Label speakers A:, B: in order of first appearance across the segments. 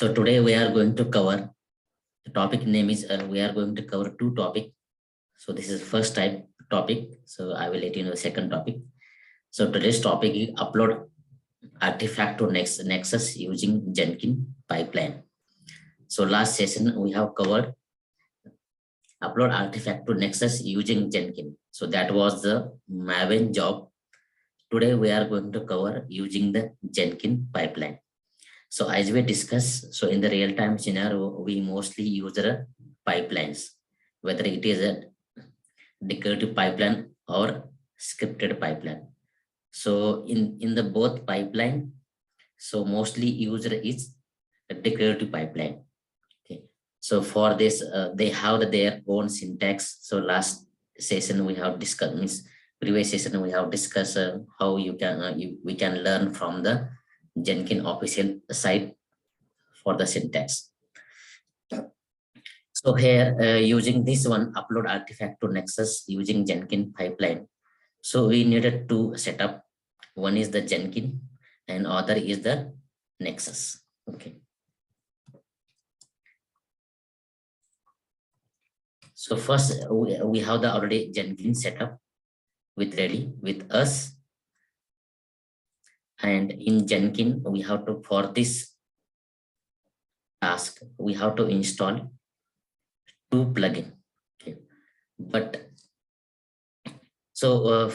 A: So today we are going to cover, the topic name is, we are going to cover two topics. So this is first type topic. So I will let you know the second topic. So today's topic is upload artifact to Nexus using Jenkins Pipeline. So last session we have covered upload artifact to Nexus using Jenkins. So that was the Maven job. Today we are going to cover using the Jenkins Pipeline. So as we discussed, so in the real-time scenario, we mostly use the pipelines, whether it is a declarative pipeline or scripted pipeline. So in the both pipeline, so mostly user is a declarative pipeline. Okay. So for this, they have their own syntax. So last session we have discussed, previous session we have discussed how you can we can learn from the Jenkins official site for the syntax. So here using this one upload artifact to Nexus using Jenkins pipeline. So we needed to set up. One is the Jenkins and other is the Nexus. Okay. So first we have the already Jenkins setup ready with us. And in Jenkins, we have to, for this task, we have to install two plugins. Okay. But so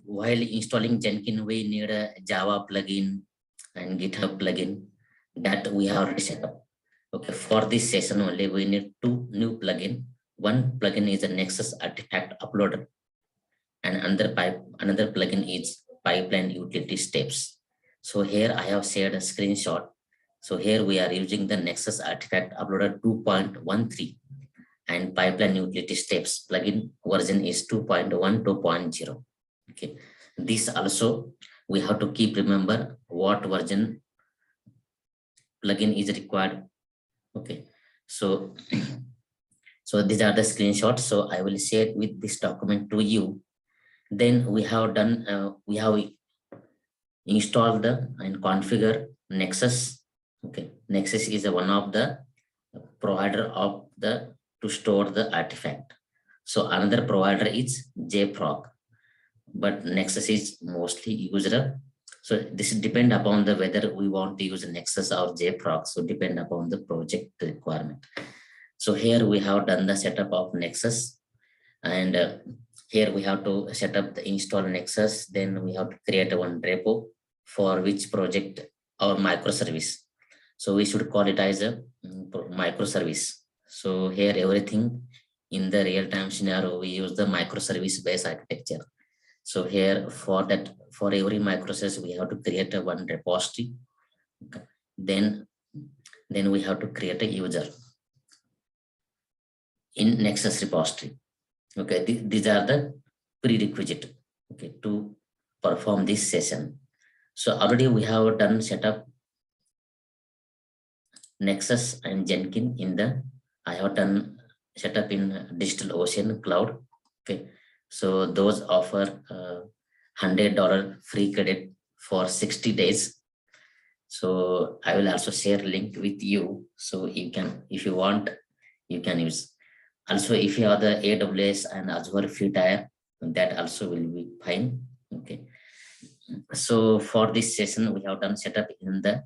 A: while installing Jenkins, we need a Java plugin and GitHub plugin that we have already set up. Okay, for this session only, we need two new plugins. One plugin is a Nexus Artifact Uploader, and another plugin is Pipeline Utility Steps. So here I have shared a screenshot. So here we are using the Nexus Artifact Uploader 2.13 and Pipeline Utility Steps plugin version is 2.12.0. Okay. This also we have to keep remember what version plugin is required. Okay. So these are the screenshots. So I will share with this document to you. Then we have done we have install and configure Nexus. Okay, Nexus is one of the provider of the to store the artifact. So another provider is JFrog, but Nexus is mostly user. So this depend upon the whether we want to use Nexus or JFrog. So depend upon the project requirement. So here we have done the setup of Nexus, and here we have to set up the install Nexus. Then we have to create one repo for which project or microservice. So we should call it as a microservice. So here everything in the real-time scenario, we use the microservice based architecture. So here for that, for every microservice, we have to create a one repository. Okay. Then we have to create a user in Nexus repository. Okay, these are the prerequisite, okay, to perform this session. So already we have done setup Nexus and Jenkins in the, I have done setup in DigitalOcean cloud. Okay, so those offer $100 free credit for 60 days. So I will also share link with you. So you can, if you want, you can use. Also, if you have the AWS and Azure free tier, that also will be fine. Okay. So for this session, we have done setup in the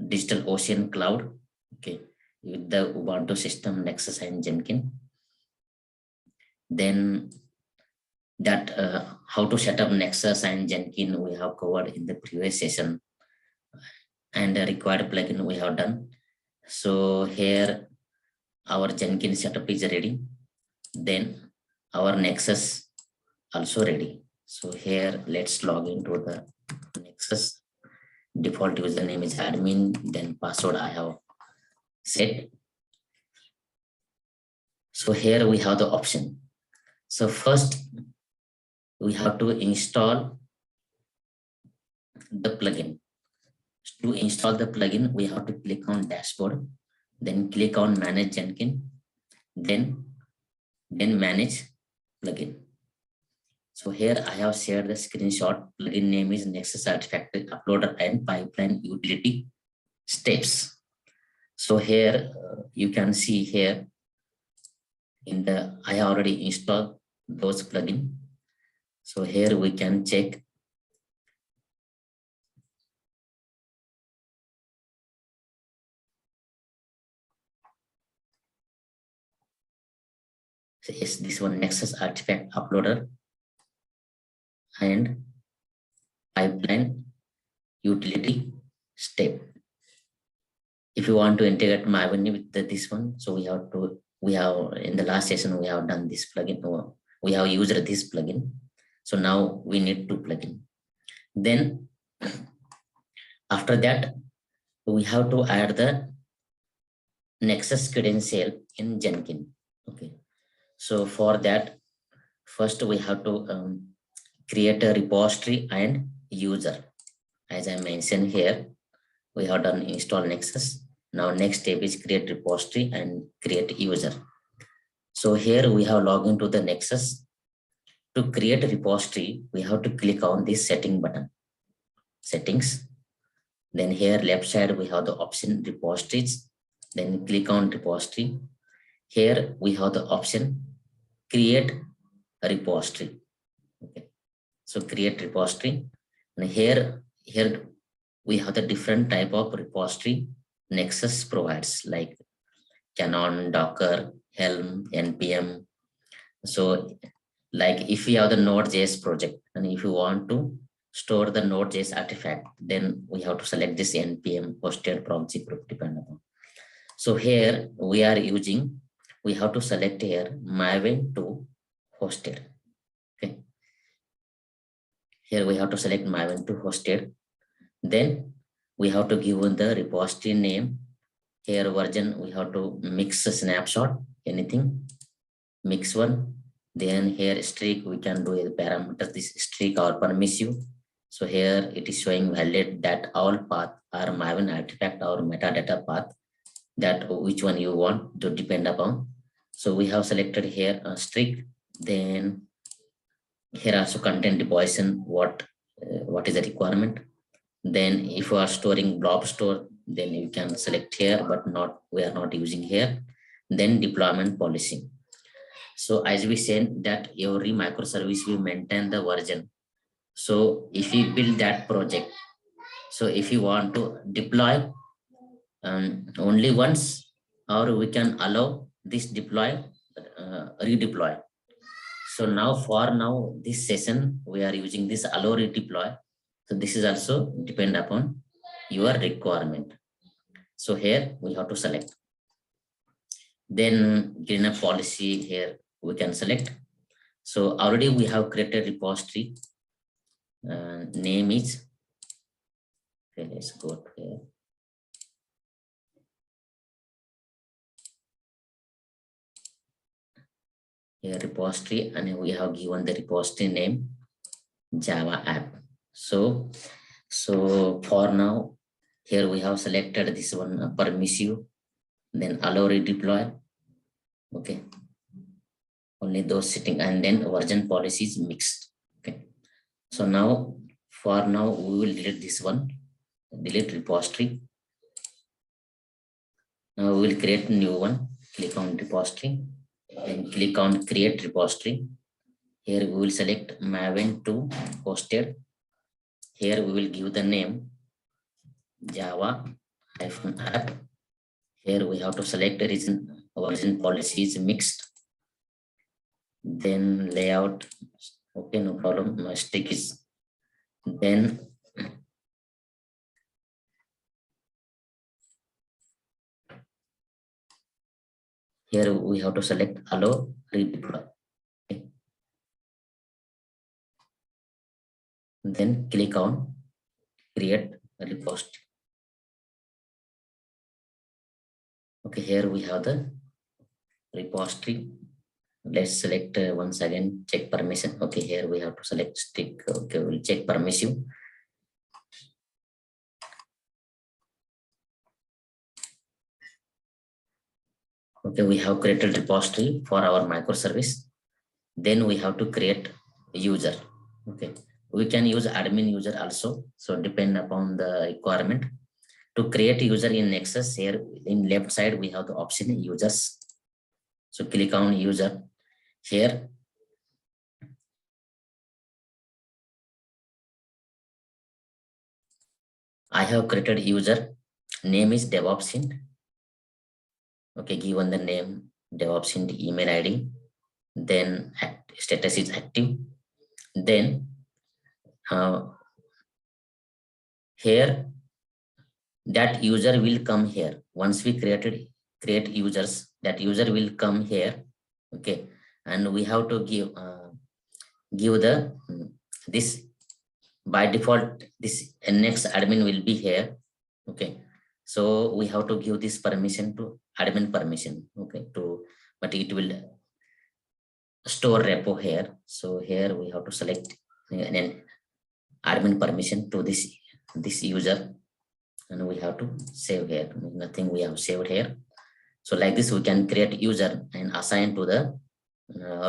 A: DigitalOcean cloud, okay, with the Ubuntu system, Nexus and Jenkins. Then that how to set up Nexus and Jenkins we have covered in the previous session, and the required plugin we have done. So here our Jenkins setup is ready. Then our Nexus also ready. So here let's log into the Nexus. Default username is admin, then password I have set. So here we have the option. So first we have to install the plugin. To install the plugin, we have to click on dashboard, then click on manage Jenkins, then manage plugin. So here I have shared the screenshot. Plugin name is Nexus Artifact Uploader and Pipeline Utility Steps. So here you can see here in the, I already installed those plugins. So here we can check. So yes, this one Nexus Artifact Uploader and Pipeline Utility Step. If you want to integrate Maven with this one, so we have in the last session we have done this plugin. We have used this plugin. So now we need two plugin. Then after that, we have to add the Nexus credential in Jenkins. Okay. So for that, first we have to create a repository and user. As I mentioned here, we have done install Nexus. Now next step is create repository and create user. So here we have logged into the Nexus. To create a repository, we have to click on this setting button, settings. Then here left side, we have the option repositories. Then click on repository. Here we have the option create a repository. Okay. So create repository. And here we have the different type of repository Nexus provides, like Canon, Docker, Helm, NPM. So like if you have the Node.js project and if you want to store the Node.js artifact, then we have to select this NPM hosted proxy group dependent upon. So here we have to select here Maven to hosted. Okay. Here we have to select Maven to hosted. Then we have to give the repository name. Here version, we have to mix a snapshot, anything, mix one. Then here streak, we can do a parameter, this streak or permissive. So here it is showing validate that all path are Maven artifact or metadata path, that which one you want to depend upon. So we have selected here a streak. Then here also content deposition, what is the requirement. Then if you are storing blob store, then you can select here, but we are not using here. Then deployment policy. So as we said that every microservice will maintain the version. So if you build that project, so if you want to deploy only once, or we can allow this deploy, redeploy. So now for this session, we are using this allow redeploy. So this is also depend upon your requirement. So here we have to select. Then cleanup policy here we can select. So already we have created repository. Name is, okay, let's go to here. Here repository, and we have given the repository name Java app. So for now, here we have selected this one permissive, then allow redeploy. Okay, only those sitting, and then version policy is mixed. Okay, so now for now we will delete this one, delete repository. Now we will create a new one. Click on repository, then click on create repository. Here we will select Maven to hosted. Here we will give the name Java-app. Here we have to select the version policy is mixed. Then layout, okay, no problem. My stick is. Then here we have to select allow redeploy. Okay. Then click on create repository. Okay, here we have the repository. Let's select once again, check permission. Okay, here we have to select stick. Okay, we'll check permissive. Okay, we have created repository for our microservice. Then we have to create a user. Okay, we can use admin user also. So depend upon the requirement. To create user in Nexus, here in left side, we have the option users. So click on user. Here, I have created user. Name is DevOps Hint. Okay, given the name DevOps Hint, email ID. Then status is active. Then here, that user will come here. Once we create users, that user will come here. Okay, and we have to give the this by default. This next admin will be here. Okay, so we have to give this permission to admin permission. Okay, but it will store repo here. So here we have to select an admin permission to this user, and we have to save here. Nothing we have saved here. So like this, we can create user and assign to the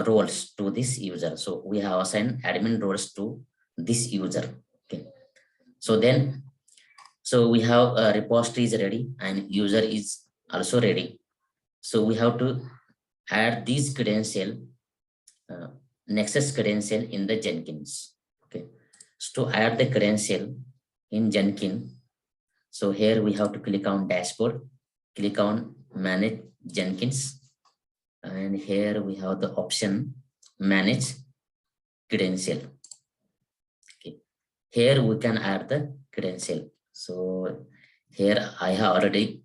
A: roles to this user. So we have assigned admin roles to this user. Okay. So then, so we have a repository is ready and user is also ready. So we have to add these credential, Nexus credential in the Jenkins. Okay. So to add the credential in Jenkins, so here we have to click on dashboard, click on manage Jenkins, and here we have the option manage credential. Okay. Here we can add the credential. So here I have already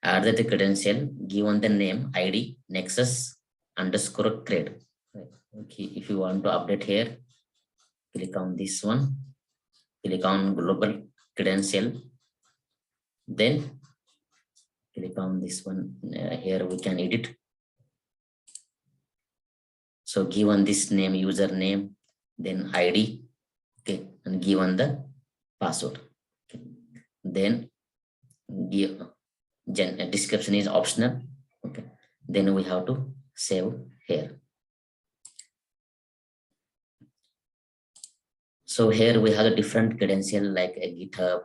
A: added the credential, given the name ID Nexus_cred. Okay, if you want to update here, click on this one, click on global credential, then click on this one. Here we can edit. So given this name, username, then ID, okay, and given the password. Okay. Then give description is optional. Okay. Then we have to save here. So here we have a different credential like a GitHub,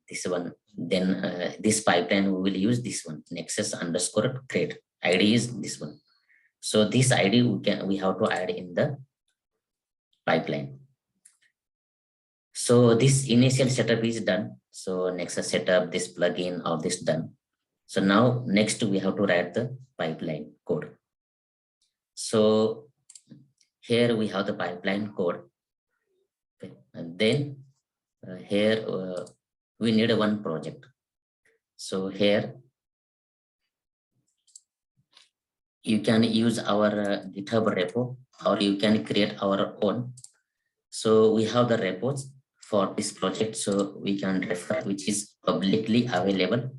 A: this one. Then this pipeline we will use this one, Nexus_cred. ID is this one. So this ID we have to add in the pipeline. So this initial setup is done. So Nexus setup, this plugin, all this done. So now next we have to write the pipeline code. So here we have the pipeline code. Okay. And then here we need one project. So here you can use our GitHub repo, or you can create our own. So we have the repos for this project, so we can refer, which is publicly available.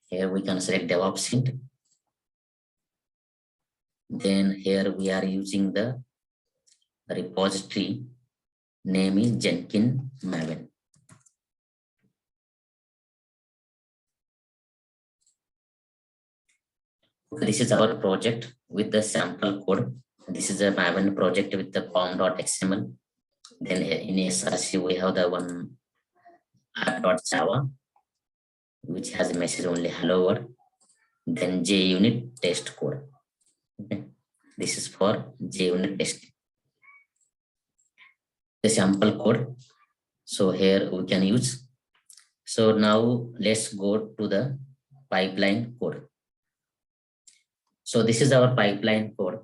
A: Here we can select DevOps Hint. Then here we are using the repository name is Jenkins Maven. This is our project with the sample code. This is a Maven project with the pom.xml. Then in SRC we have the one app.java, which has a message only hello world. Then JUnit test code. Okay. This is for JUnit testing. The sample code. So here we can use. So now let's go to the pipeline code. So this is our pipeline code.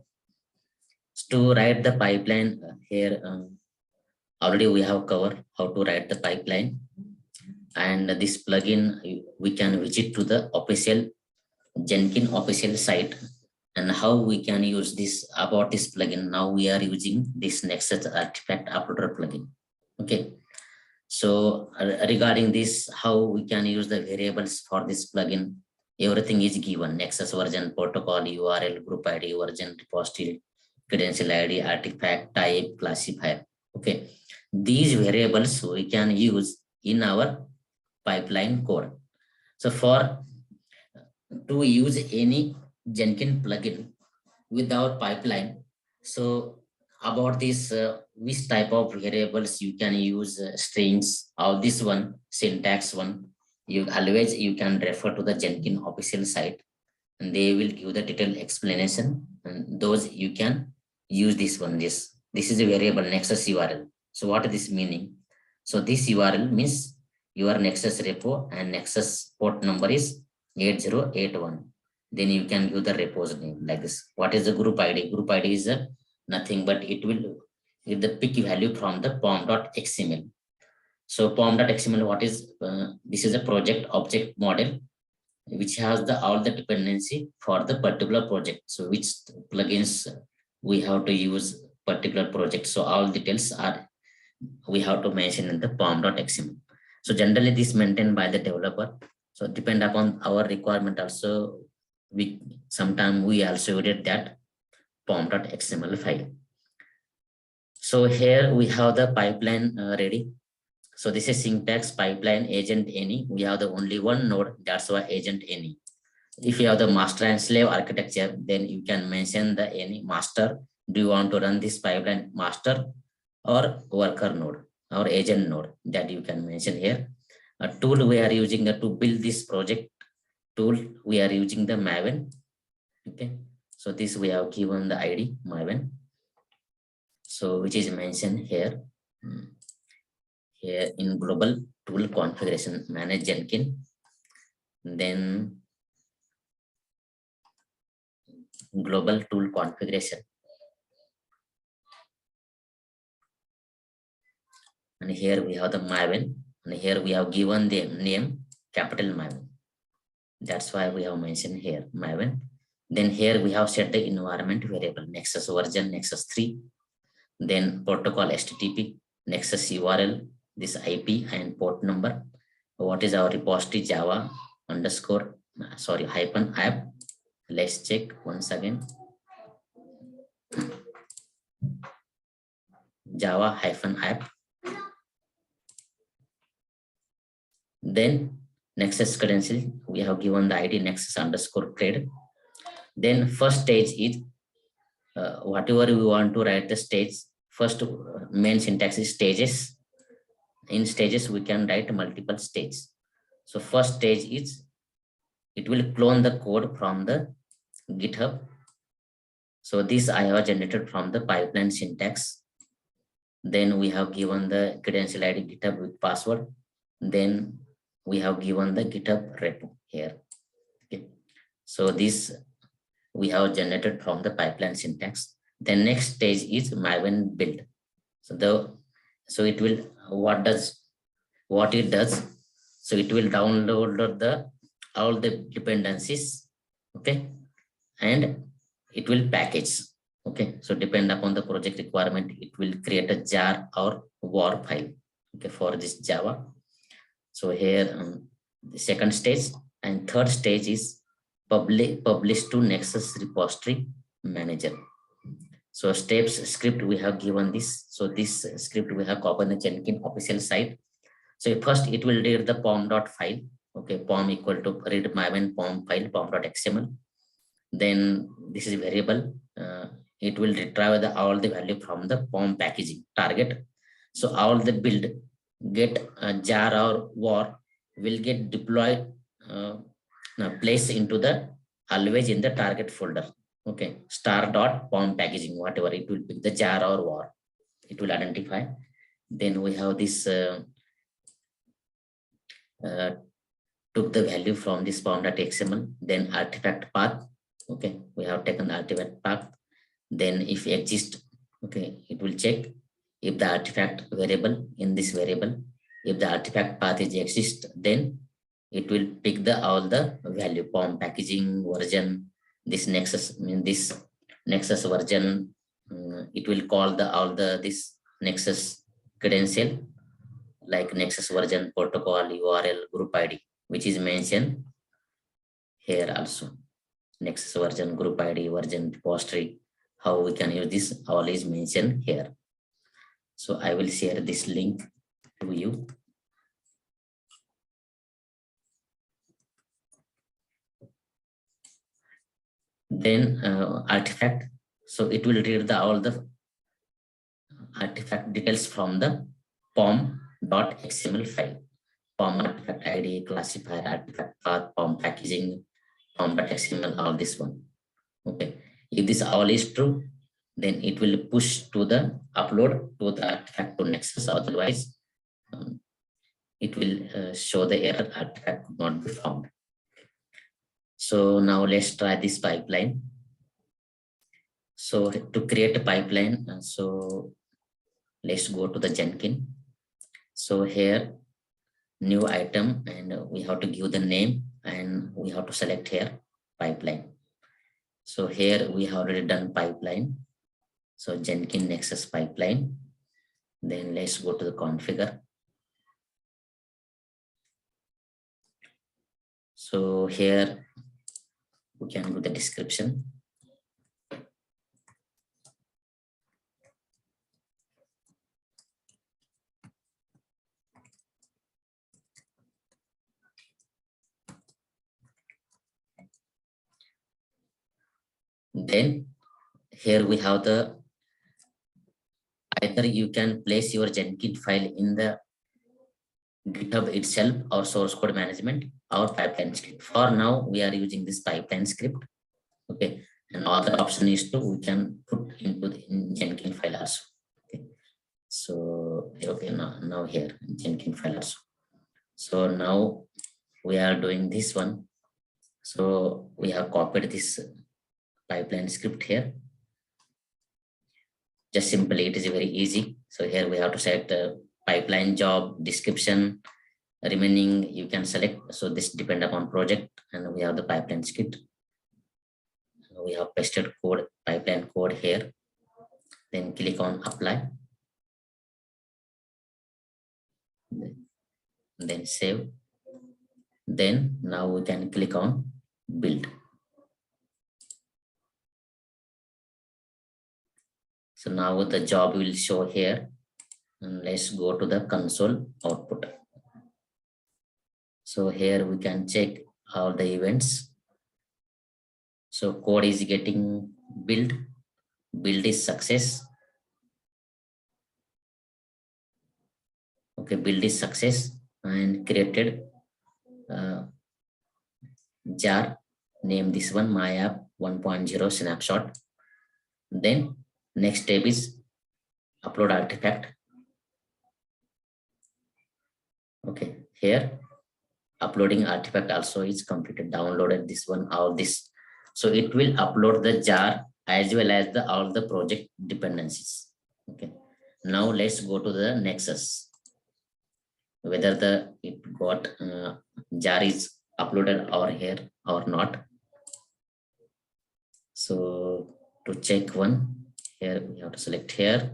A: To write the pipeline here, already we have covered how to write the pipeline. And this plugin, we can visit to the official Jenkins official site, and how we can use this about this plugin. Now we are using this Nexus Artifact Uploader plugin. Okay. So regarding this, how we can use the variables for this plugin, everything is given: Nexus version, protocol, URL, group ID, version, repository, credential ID, artifact, type, classifier. Okay. These variables we can use in our pipeline code. So to use any Jenkins plugin with our pipeline, so about this, which type of variables you can use, strings or this one, syntax one, you can refer to the Jenkins official site and they will give the detailed explanation, and those you can use this one. This is a variable Nexus URL. So what is this meaning? So this URL means your Nexus repo and Nexus port number is 8081. Then you can give the repo's name like this. What is the group ID? Group ID is nothing but it will give the pick value from the pom.xml. So pom.xml, what is this is a project object model which has all the dependency for the particular project. So which plugins we have to use particular project. So all details are we have to mention in the pom.xml. So generally this maintained by the developer. So depend upon our requirement also, sometimes we also edit that pom.xml file. So here we have the pipeline ready. So this is syntax pipeline agent any. We have the only one node, that's why agent any. If you have the master and slave architecture, then you can mention the any master. Do you want to run this pipeline master or worker node or agent node, that you can mention here. A tool we are using to build this project tool, we are using the Maven. Okay, so this we have given the ID Maven. So which is mentioned here. Here in global tool configuration, manage Jenkins, then global tool configuration. And here we have the Maven, and here we have given the name capital Maven. That's why we have mentioned here Maven. Then here we have set the environment variable Nexus version, Nexus 3, then protocol HTTP, Nexus URL, this IP and port number. What is our repository? Java underscore, sorry, hyphen app. Let's check once again. Java hyphen app. Then Nexus credential, we have given the ID Nexus underscore cred. Then first stage is whatever we want to write the stage. First main syntax is stages. In stages, we can write multiple stages. So first stage is, it will clone the code from the GitHub. So this I have generated from the pipeline syntax. Then we have given the credential ID GitHub with password. Then we have given the GitHub repo here. Okay. So this we have generated from the pipeline syntax. The next stage is Maven build. So it will, what it does, so it will download all the dependencies, okay, and it will package. Okay, so depend upon the project requirement, it will create a jar or war file, okay, for this Java. So here the second stage, and third stage is publish to Nexus repository manager. So steps script we have given this. So this script we have copied the Jenkins official site. So first it will read the pom.file. Okay, pom equal to read Maven pom file pom.xml. Then this is variable. It will retrieve all the value from the pom packaging target. So all the build get jar or war will get deployed, placed into the always in the target folder. Okay, star.pom packaging, whatever it will be, the jar or war, it will identify. Then we have this took the value from this pom.xml, then artifact path. Okay, we have taken the artifact path. Then if exist, okay, it will check if the artifact variable in this variable, if the artifact path is exist, then it will pick all the value pom packaging version. This Nexus, this Nexus version, it will call this Nexus credential like Nexus version, protocol, URL, group ID, which is mentioned here also. Nexus version, group ID, version, repository, how we can use this, all is mentioned here. So I will share this link to you. Then artifact, so it will read all the artifact details from the pom.xml file. POM artifact ID, classifier, artifact path, POM packaging, pom.xml, all this one. Okay, if this all is true, then it will push to the upload to the artifact to Nexus. Otherwise, it will show the error artifact could not be found. So now let's try this pipeline. So to create a pipeline, so let's go to the Jenkins. So here, new item, and we have to give the name, and we have to select here pipeline. So here we have already done pipeline. So Jenkins Nexus pipeline. Then let's go to the configure. So here we can do the description. Then here we have the, either you can place your Jenkins file in the GitHub itself or source code management or pipeline script. For now, we are using this pipeline script. Okay, and other option is to we can put into the Jenkins file also. Okay, so okay, now here Jenkins file also. So now we are doing this one. So we have copied this pipeline script here. Just simply, it is very easy. So here we have to set pipeline job description, remaining you can select. So this depend upon project, and we have the pipeline script. So we have pasted code, pipeline code here. Then click on apply. Then save. Then now we can click on build. So now the job will show here, and let's go to the console output. So here we can check all the events. So code is getting built, build is success. Okay, build is success and created jar, name this one my app 1.0 snapshot. Then next step is upload artifact. Okay, here uploading artifact also is completed, downloaded this one, all this. So it will upload the jar as well as the all the project dependencies. Okay, now let's go to the Nexus, whether the it got jar is uploaded over here or not. So to check one, here we have to select here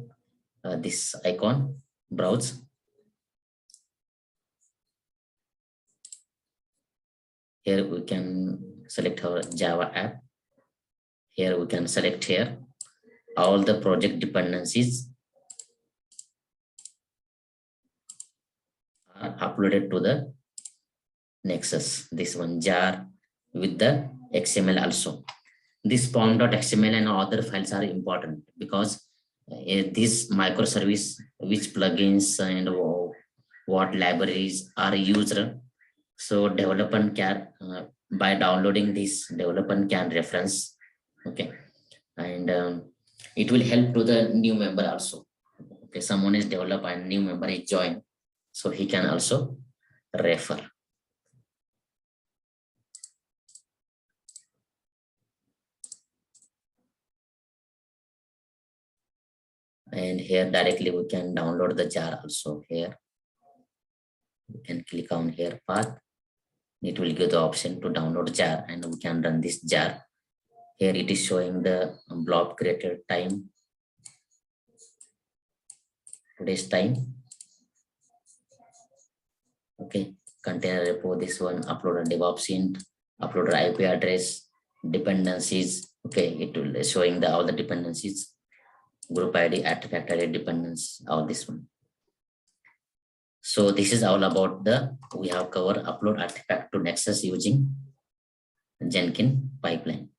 A: this icon, browse. Here we can select our Java app. Here we can select here all the project dependencies are uploaded to the Nexus. This one jar with the XML also. This pom.xml and other files are important because this microservice, which plugins and what libraries are used. So developer can, by downloading this, developer can reference. Okay, and it will help to the new member also. Okay, someone is developed and new member is joined, so he can also refer. And here directly we can download the jar also. Here we can click on here path. It will give the option to download jar, and we can run this jar. Here it is showing the blob created time, today's time. Okay, container repo, this one, uploader DevOps int, uploader IP address, dependencies. Okay, it will be showing the all the dependencies, group ID, artifact ID, dependence, all this one. So this is all about we have covered upload artifact to Nexus using Jenkins pipeline.